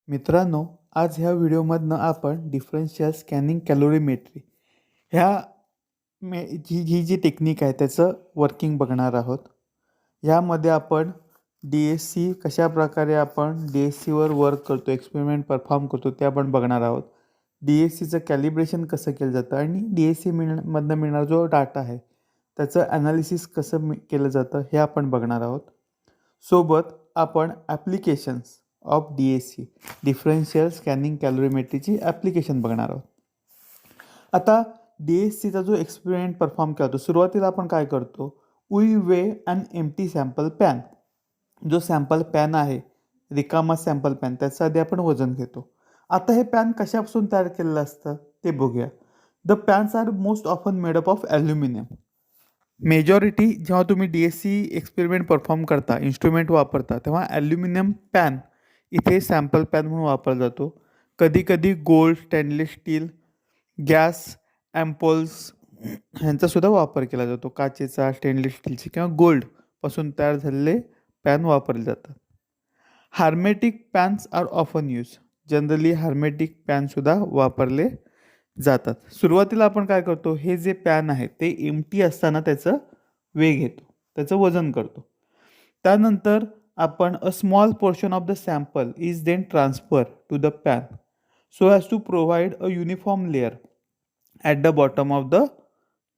मित्रांनो, आज ह्या व्हिडिओमधनं आपण डिफरन्शियल स्कॅनिंग कॅलोरीमेट्री ह्या ही जी टेक्निक आहे त्याचं वर्किंग बघणार आहोत. ह्यामध्ये आपण डी-एस-सी कशाप्रकारे आपण डी-एस-सीवर वर्क करतो, एक्सपेरिमेंट परफॉर्म करतो ते आपण बघणार आहोत. डी-एस-सीचं कॅलिब्रेशन कसं केलं जातं आणि डी-एस-सी मधनं मिळणारा जो डाटा आहे त्याचं ॲनालिसिस कसं केलं जातं हे आपण बघणार आहोत. सोबत आपण applications of DSC differential scanning कॅलोरीमेट्रीची ॲप्लिकेशन बघणार आहोत. आता डी-एस-सीचा जो एक्सपेरिमेंट परफॉर्म करतो, सुरुवातीला आपण काय करतो, we weigh an empty sample pan. जो सॅम्पल पॅन आहे, रिकामा सॅम्पल पॅन, त्याचं आधी आपण वजन घेतो. आता हे पॅन कशापासून तयार केलेलं असतं ते बघूया. The pans are most often made up of aluminium. Majority जेव्हा तुम्ही डी-एस-सी एक्सपेरिमेंट परफॉर्म करता, इन्स्ट्रुमेंट वापरता, तेव्हा ॲल्युमिनियम पॅन इथे सॅम्पल पॅन म्हणून वापरला जातो. कधीकधी gold, stainless steel, gas ampoules ह्यांचासुद्धा वापर केला जातो. काचेचा, स्टेनलेस स्टीलचे किंवा गोल्डपासून तयार झालेले पॅन वापरले जातात. Hermetic pans are often used. Generally hermetic पॅनसुद्धा वापरले जातात. सुरुवातीला आपण काय करतो, हे जे पॅन आहे ते एम्प्टी असताना त्याचं वेग घेतो, त्याचं वजन करतो. त्यानंतर आपण a small portion of the sample is then transfer to the pan so as to provide a uniform layer at the bottom of the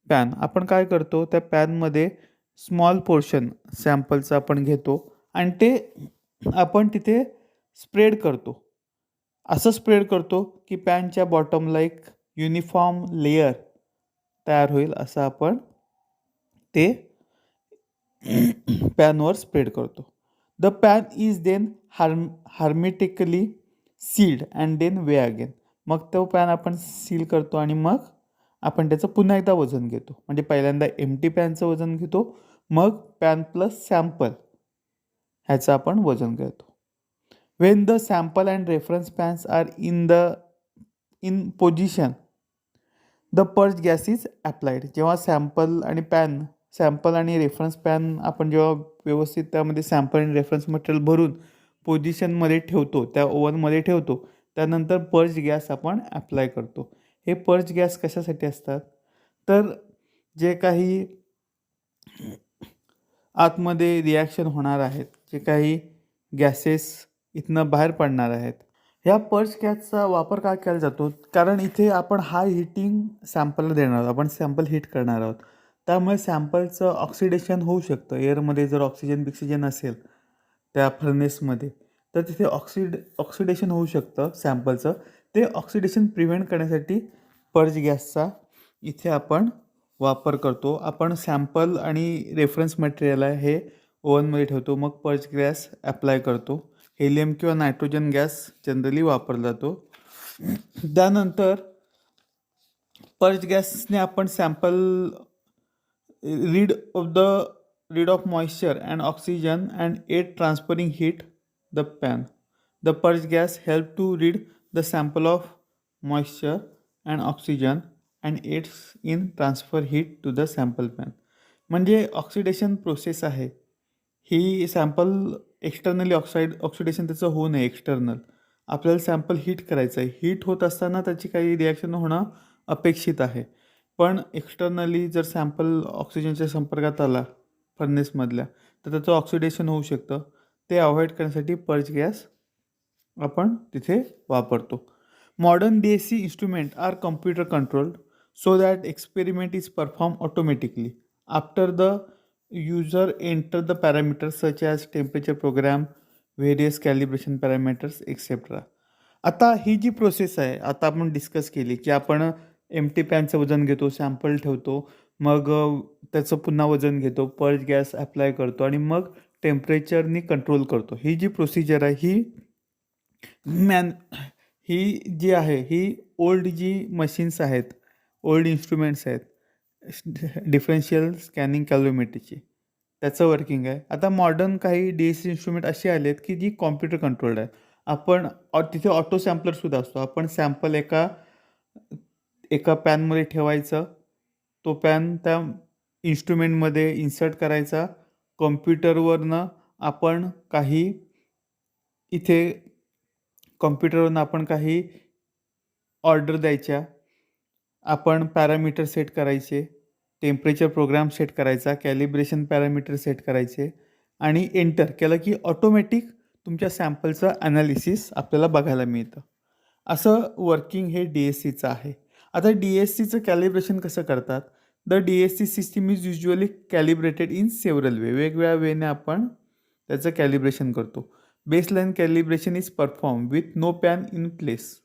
pan. आपण काय करतो, त्या पॅनमध्ये स्मॉल पोर्शन सॅम्पलचं आपण घेतो आणि ते आपण तिथे स्प्रेड करतो. असं स्प्रेड करतो की पॅनच्या बॉटमला एक युनिफॉर्म लेयर तयार होईल, असं आपण ते पॅनवर स्प्रेड करतो. The pan is then hermetically sealed and then weigh again. मग तो पॅन आपण सील करतो आणि मग आपण त्याचं पुन्हा एकदा वजन घेतो. म्हणजे पहिल्यांदा एम्प्टी पॅनचं वजन घेतो, मग पॅन प्लस सॅम्पल ह्याचं आपण वजन घेतो. Wien the sample and reference pens are in position the purge gas is applied. जेव्हा सॅम्पल आणि रेफरन्स पॅन आपण जेव्हा व्यवस्थित त्यामध्ये सॅम्पल आणि रेफरन्स मटेरियल भरून पोझिशनमध्ये ठेवतो, त्या ओव्हनमध्ये ठेवतो, त्यानंतर पर्ज गॅस आपण अप्लाय करतो. हे पर्ज गॅस कशासाठी असतात, तर जे काही आतमध्ये रिॲक्शन होणार आहेत, जे काही गॅसेस इथनं बाहेर पडणार आहेत, ह्या पर्ज गॅसचा वापर का केला जातो, कारण इथे आपण हाय हिटिंग सॅम्पलला देणार आहोत, आपण सॅम्पल हीट करणार आहोत. त्यामुळे सॅम्पलचं ऑक्सिडेशन होऊ शकतं. एअरमध्ये जर ऑक्सिजन असेल त्या फर्नेसमध्ये, तर तिथे ऑक्सिडेशन होऊ शकतं सॅम्पलचं. ते ऑक्सिडेशन प्रिव्हेंट करण्यासाठी पर्ज गॅसचा इथे आपण वापर करतो. आपण सॅम्पल आणि रेफरन्स मटेरियल आहे हे ओव्हनमध्ये ठेवतो, मग पर्ज गॅस अप्लाय करतो. हेलियम किंवा नायट्रोजन गॅस जनरली वापरला जातो. त्यानंतर पर्ज गॅसने आपण sample rid of moisture and oxygen and aid transferring heat the pan. The purge gas help to rid the sample of moisture and oxygen and aids in transfer heat to the sample pan. म्हणजे oxidation process आहे ही. Sample externally oxidation त्याचं होऊ नये. External आपल्याला sample heat करायचं आहे. Heat होत असताना त्याची काही रिॲक्शन होणं अपेक्षित आहे, पण एक्सटर्नली जर सॅम्पल ऑक्सिजनच्या संपर्कात आला फर्नेसमधल्या, तर त्याचं ऑक्सिडेशन होऊ शकतं. ते अवॉइड करण्यासाठी पर्ज गॅस आपण तिथे वापरतो. Modern DSC instrument are computer controlled so that experiment is perform automatically after the user enter the parameters such as temperature program, various calibration parameters etc. आता ही जी प्रोसेस आहे, आता आपण डिस्कस केली की आपण एम्प्टी पॅनचं वजन घेतो, सॅम्पल ठेवतो, मग त्याचं पुन्हा वजन घेतो, पर्ज गॅस अप्लाय करतो आणि मग टेम्परेचरनी कंट्रोल करतो. ही जी प्रोसिजर आहे ही जी आहे ही ओल्ड जी मशीन्स आहेत, ओल्ड इन्स्ट्रुमेंट्स आहेत डिफरन्शियल स्कॅनिंग कॅलोरीमेट्रीची, त्याचं वर्किंग आहे. आता मॉडर्न काही डी-एस-सी इन्स्ट्रुमेंट अशी आले आहेत की जी कॉम्प्युटर कंट्रोल्ड आहे. आपण तिथे ऑटो सॅम्पलरसुद्धा असतो. आपण सॅम्पल एका पॅनमध्ये ठेवायचं, तो पॅन त्या इन्स्ट्रुमेंटमध्ये इन्सर्ट करायचा, कॉम्प्युटरवरनं आपण काही इथे कॉम्प्युटरवरून आपण काही ऑर्डर द्यायच्या, आपण पॅरामीटर सेट करायचे, टेम्परेचर प्रोग्राम सेट करायचा, कॅलिब्रेशन पॅरामीटर सेट करायचे आणि एंटर केलं की ऑटोमॅटिक तुमच्या सॅम्पलचं ॲनालिसिस आपल्याला बघायला मिळतं. असं वर्किंग हे DSCचं आहे. आता DSCचं कॅलिब्रेशन कसं करतात? The DSC system is usually calibrated in several way. वेगवेगळ्या वेने आपण त्याचं कॅलिब्रेशन करतो. Baseline calibration is performed with no pan in place.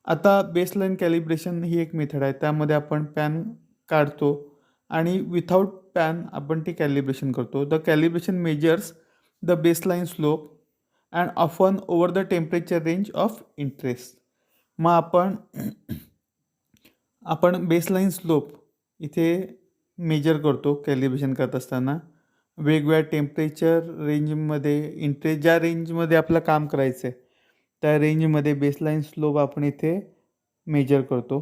आता बेसलाईन कॅलिब्रेशन ही एक मेथड आहे. त्यामध्ये आपण पॅन काढतो आणि विथाऊट पॅन आपण ते कॅलिब्रेशन करतो. The calibration measures the baseline slope and often over the temperature range of interest. मग आपण बेसलाईन स्लोप इथे मेजर करतो कॅलिब्रेशन करत असताना. वेगवेगळ्या टेम्परेचर रेंजमध्ये ज्या रेंजमध्ये आपलं काम करायचं आहे त्या रेंजमध्ये बेसलाईन स्लोप आपण इथे मेजर करतो.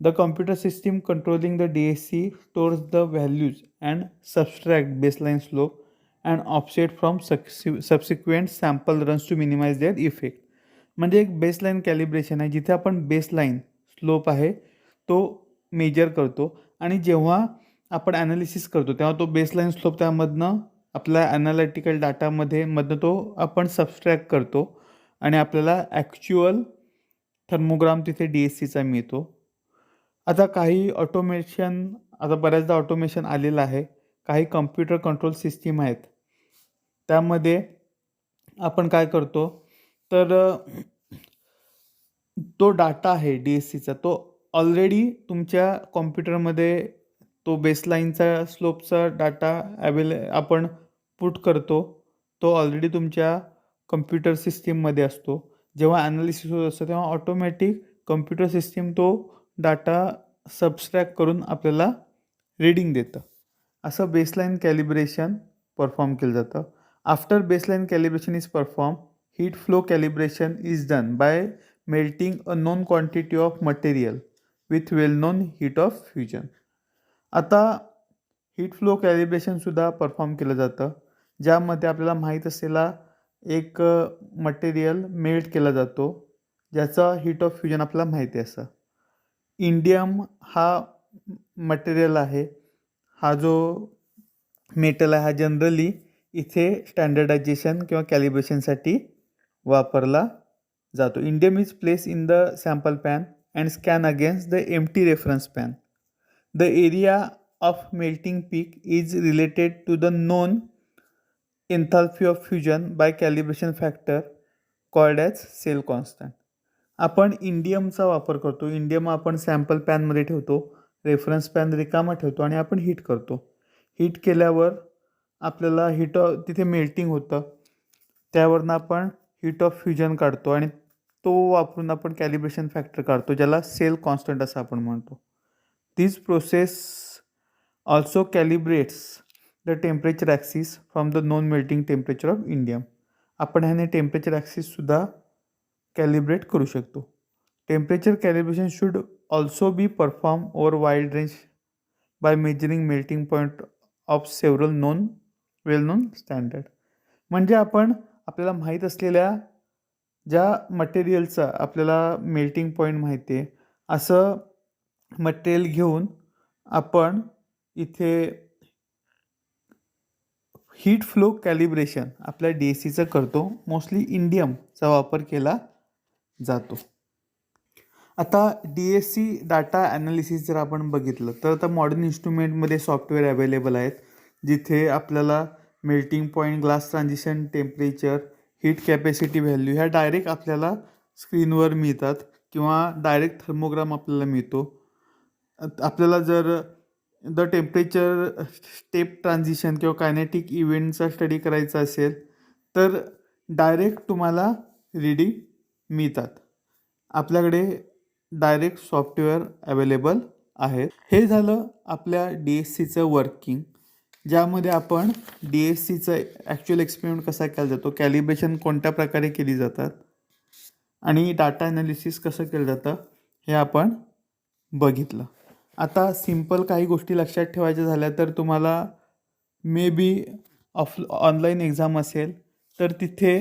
The computer system controlling the DSC stores the values and subtract baseline slope and offset from subsequent sample runs to minimise their effect. म्हणजे एक बेसलाईन कॅलिब्रेशन आहे जिथे आपण बेसलाईन स्लोप आहे तो मेजर करतो आणि जेव्हा आपण ॲनालिसिस करतो तेव्हा तो बेसलाईन स्लोप त्यामधनं आपल्या ॲनालिटिकल डाटामधनं तो आपण सबस्ट्रॅक्ट करतो आणि आपल्याला ॲक्च्युअल थर्मोग्राम तिथे DSCचा मिळतो. आता काही आता बऱ्याचदा ऑटोमेशन आलेलं आहे. काही कम्प्युटर कंट्रोल सिस्टीम आहेत. त्यामध्ये आपण काय करतो तर तो डाटा आहे DSCचा तो ऑलरेडी तुमच्या कॉम्प्युटरमध्ये तो बेसलाईनचा स्लोपचा डाटा आपण पुट करतो. तो ऑलरेडी तुमच्या कम्प्युटर सिस्टीममध्ये असतो. जेव्हा ॲनालिसिस होत असतं तेव्हा ऑटोमॅटिक कम्प्युटर सिस्टीम तो डाटा सबस्ट्रॅक्ट करून आपल्याला रीडिंग देतं. असं बेसलाईन कॅलिब्रेशन परफॉर्म केलं जातं. After baseline calibration is perform, heat flow calibration is done by melting a known quantity of material with well non heat of fusion. आता heat flow कॅलिब्रेशनसुद्धा perform केलं जातं ज्यामध्ये आपल्याला माहीत असलेला एक मटेरियल मेल्ट केला जातो ज्याचा हीट ऑफ फ्युजन आपल्याला माहिती आहे. असं इंडियम हा मटेरियल आहे. हा जो मेटल आहे हा जनरली इथे स्टँडर्डायझेशन किंवा कॅलिब्रेशनसाठी वापरला जातो. Indium is place in the sample pan and scan against the empty reference pan. The area of melting peak is related to the known enthalpy of fusion by calibration factor called as cell constant. आपण इंडियमचा वापर करतो. Indium आपण sample पॅनमध्ये ठेवतो, reference pan रिकामा ठेवतो आणि आपण हीट करतो. हीट केल्यावर आपल्याला तिथे मेल्टिंग होतं. त्यावरनं आपण हीट ऑफ फ्युजन काढतो आणि तो वापरून आपण कॅलिब्रेशन फॅक्टर काढतो ज्याला सेल कॉन्स्टंट असं आपण म्हणतो. This process also calibrates the temperature axis from the non melting temperature of indium. आपण ह्याने टेम्परेचर ॲक्सिससुद्धा कॅलिब्रेट करू शकतो. Temperature calibration should also be performed over wide range by measuring melting point of several well known standard. म्हणजे आपल्याला माहीत असलेल्या ज्या मटेरियलचा आपल्याला मेल्टिंग पॉईंट माहिती आहे असं मटेरियल घेऊन आपण इथे हीट फ्लो कॅलिब्रेशन आपल्या DSCचं करतो. मोस्टली इंडियमचा वापर केला जातो. आता DSC डाटा ॲनालिसिस जर आपण बघितलं तर आता मॉडर्न इन्स्ट्रुमेंटमध्ये सॉफ्टवेअर अवेलेबल आहेत जिथे आपल्याला melting point, glass transition temperature, heat capacity value ह्या डायरेक्ट आपल्याला स्क्रीनवर मिळतात किंवा डायरेक्ट थर्मोग्राम आपल्याला मिळतो. आपल्याला जर द टेम्परेचर स्टेप ट्रान्झिशन किंवा कायनेटिक इव्हेंटचा स्टडी करायचा असेल तर डायरेक्ट तुम्हाला रीडिंग मिळतात. आपल्याकडे डायरेक्ट सॉफ्टवेअर अवेलेबल आहे. हे झालं आपल्या DSCचं वर्किंग ज्यामध्ये आपण DSCचं ॲक्च्युअल एक्सपेरिमेंट कसा केला जातो, कॅलिब्रेशन कोणत्या प्रकारे केली जातात आणि डाटा ॲनालिसिस कसं केलं जातं हे आपण बघितलं. आता सिम्पल काही गोष्टी लक्षात ठेवायच्या झाल्या तर तुम्हाला मे बी ऑनलाईन एक्झाम असेल तर तिथे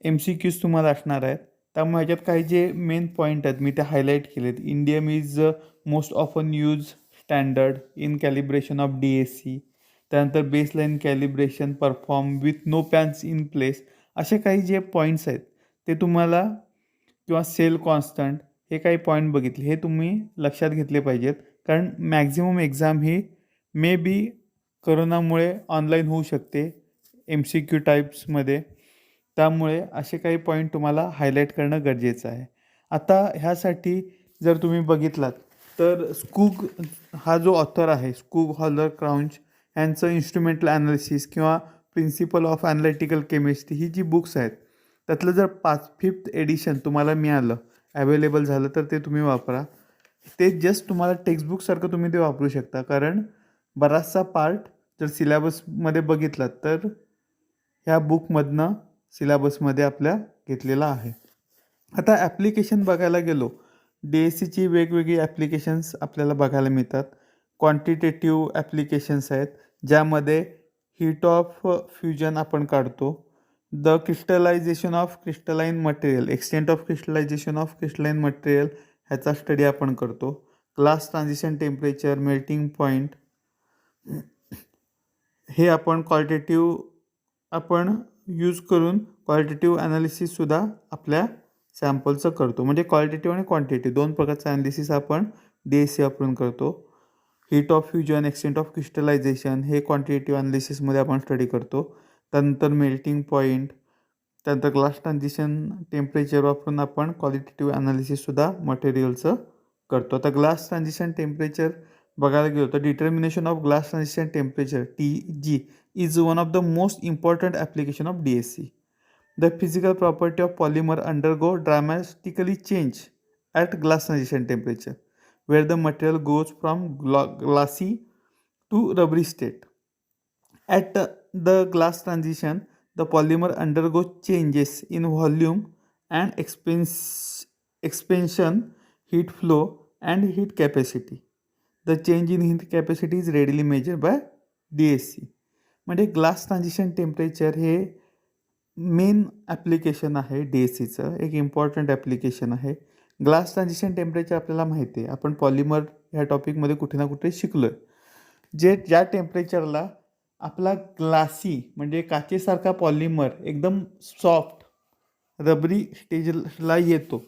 MCQs तुम्हाला असणार आहेत. त्यामुळे ह्याच्यात काही जे मेन पॉईंट आहेत मी ते हायलाईट केलेत. Indium is most often use standard in calibration of DAC. त्यानंतर baseline calibration perform with no pans in place. असे काही जे पॉईंट्स आहेत ते तुम्हाला, किंवा सेल कॉन्स्टंट, हे काही पॉईंट बघितले हे तुम्ही लक्षात घेतले पाहिजेत. कारण maximum exam he may be करोनामुळे ऑनलाईन होऊ शकते MCQ टाईप्समध्ये. त्यामुळे असे काही पॉईंट तुम्हाला हायलाईट करणं गरजेचं आहे. आता ह्यासाठी जर तुम्ही बघितलात तर स्कूग हा जो ऑथर आहे, स्कूग हॉलर क्राउंच यांचं इन्स्ट्रुमेंटल ॲनालिसिस किंवा प्रिन्सिपल ऑफ ॲनालिटिकल केमिस्ट्री ही जी बुक्स आहेत त्यातलं जर 5th एडिशन तुम्हाला मिळालं, अवेलेबल झालं, तर ते तुम्ही वापरा. ते जस्ट तुम्हाला टेक्स्टबुकसारखं तुम्ही ते वापरू शकता. कारण बराचसा पार्ट जर सिलेबसमध्ये बघितलात तर ह्या बुकमधनं सिलेबसमध्ये आपल्या घेतलेला आहे. आता ॲप्लिकेशन बघायला गेलो, DACची वेगवेगळी ॲप्लिकेशन्स आपल्याला बघायला मिळतात. क्वांटिटेटिव्ह ॲप्लिकेशन्स आहेत ज्यामध्ये हीट ऑफ फ्युजन आपण काढतो. The crystallization of crystalline material, extent of crystallization of crystalline material ह्याचा स्टडी आपण करतो. Glass transition temperature, melting point, हे आपण क्वालिटेटिव्ह आपण यूज करून क्वालिटेटिव्ह ॲनालिसिससुद्धा आपल्या सॅम्पलचं करतो. म्हणजे क्वालिटेटिव्ह आणि क्वांटिटेटिव्ह दोन प्रकारचं ॲनालिसिस आपण DAC वापरून करतो. Heat of fusion, extent of crystallization हे क्वांटिटेटिव्ह ॲनालिसिसमध्ये आपण स्टडी करतो. त्यानंतर मेल्टिंग पॉईंट, त्यानंतर ग्लास ट्रान्झिशन टेम्परेचर वापरून आपण क्वालिटेटिव्ह ॲनालिसिससुद्धा मटेरियलचं करतो. आता ग्लास ट्रान्झिशन टेम्परेचर बघायला गेलो तर determination of glass transition temperature TG is one of the most important application of DAC. The physical property of polymer undergo dramatically change at glass transition temperature, where the material goes from glassy to rubbery state. At the glass transition, the polymer undergoes changes in volume and expansion, heat flow, and heat capacity. The change in heat capacity is readily measured by DAC. म्हणजे glass transition temperature हे main application आहे DACचं, एक important application आहे. Glass transition temperature आपल्याला माहिती आहे, आपण polymer ह्या टॉपिकमध्ये कुठे ना कुठे शिकलो आहे. ज्या टेम्परेचरला आपला ग्लासी म्हणजे काचेसारखा पॉलिमर एकदम सॉफ्ट रबरी स्टेजला येतो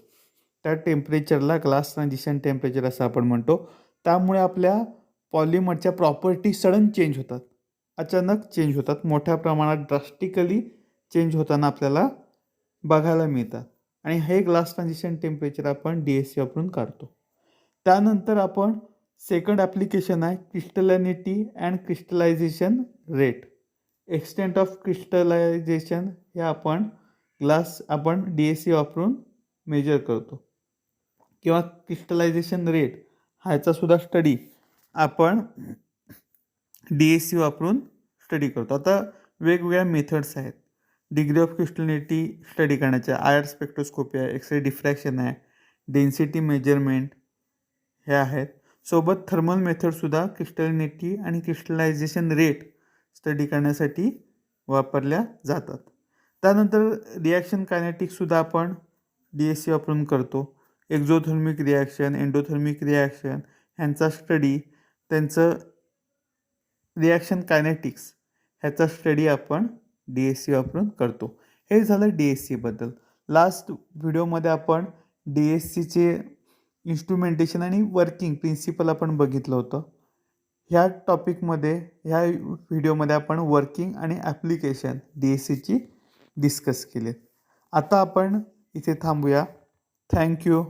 त्या टेम्परेचरला ग्लास ट्रान्झिशन टेम्परेचर असं आपण म्हणतो. त्यामुळे आपल्या पॉलिमरच्या प्रॉपर्टी सडन चेंज होतात, अचानक चेंज होतात, मोठ्या प्रमाणात ड्रास्टिकली चेंज होताना आपल्याला बघायला मिळतात. आणि हे ग्लास ट्रान्झिशन टेम्परेचर आपण DAC वापरून काढतो. त्यानंतर आपण सेकंड ॲप्लिकेशन आहे crystallinity and crystallization rate. Extent of crystallization हे आपण DAC वापरून मेजर करतो, किंवा क्रिस्टलायझेशन रेट ह्याचासुद्धा स्टडी आपण DAC वापरून स्टडी करतो. आता वेगवेगळ्या मेथड्स आहेत डिग्री ऑफ क्रिस्टलिनिटी स्टडी करण्याच्या. IR स्पेक्ट्रोस्कोपी आहे, एक्सरे डिफ्रॅक्शन आहे, डेन्सिटी मेजरमेंट हे आहेत. सोबत थर्मल मेथडसुद्धा क्रिस्टलिनिटी आणि क्रिस्टलायझेशन रेट स्टडी करण्यासाठी वापरल्या जातात. त्यानंतर रिॲक्शन कायनेटिक्ससुद्धा आपण DAC वापरून करतो. एक्झोथर्मिक रिॲक्शन, एंडोथर्मिक रिॲक्शन ह्यांचा स्टडी, त्यांचं रिॲक्शन कायनेटिक्स ह्याचा स्टडी आपण DAC वापरून करतो. हे झालं DACबद्दल. लास्ट व्हिडिओमध्ये आपण DACचे इन्स्ट्रुमेंटेशन आणि वर्किंग प्रिन्सिपल आपण बघितलं होतं. ह्या टॉपिकमध्ये, ह्या व्हिडिओमध्ये आपण वर्किंग आणि ॲप्लिकेशन DACची डिस्कस केले. आता आपण इथे थांबूया. थँक्यू.